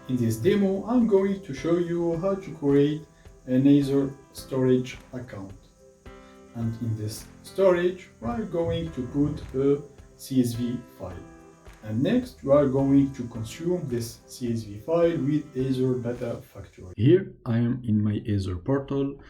In this demo, I'm going to show you how to create an Azure storage account. And in this storage, we are going to put a CSV file. And next, we are going to consume this CSV file with Azure Data Factory. Here I am in my Azure portal.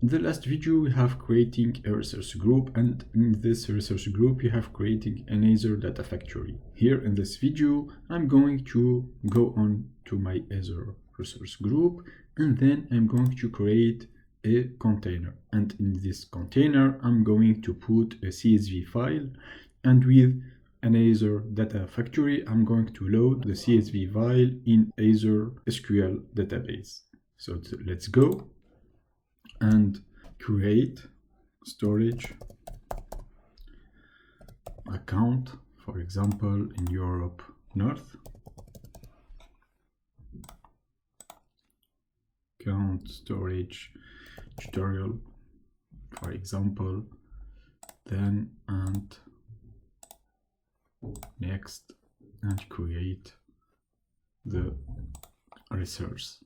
In the last video, we have creating a resource group, and in this resource group, we have creating an Azure Data Factory. Here in this video, I'm going to go on to my Azure resource group, and then I'm going to create a container. And in this container, I'm going to put a CSV file, and with an Azure Data Factory, I'm going to load the CSV file in Azure SQL database. So let's go and create storage account, for example, in Europe North. Account storage tutorial, for example, then and next, and create the resource.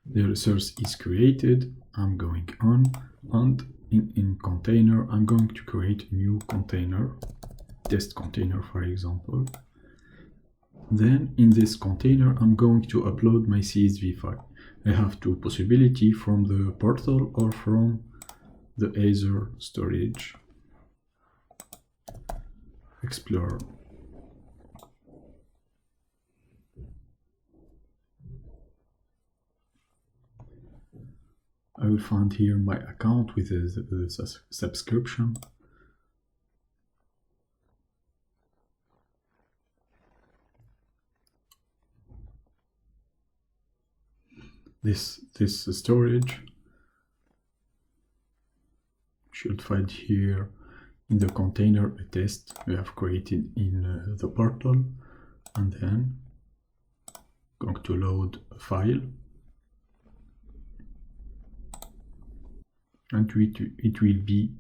The resource is created. I'm going on, and in container, I'm going to create a new container, test container, for example. Then in this container, I'm going to upload my CSV file. I have two possibilities, from the portal or from the Azure Storage Explorer. I will find here my account with the subscription. This storage should find here in the container a test we have created in the portal, and then going to load a file, and it will be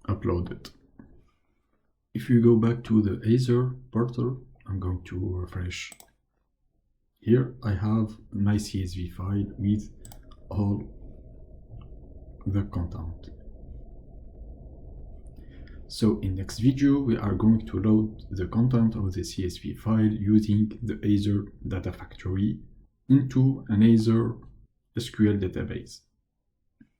uploaded. If you go back to the Azure portal, I'm going to refresh. Here I have my CSV file with all the content. So in next video, we are going to load the content of the CSV file using the Azure Data Factory into an Azure SQL database.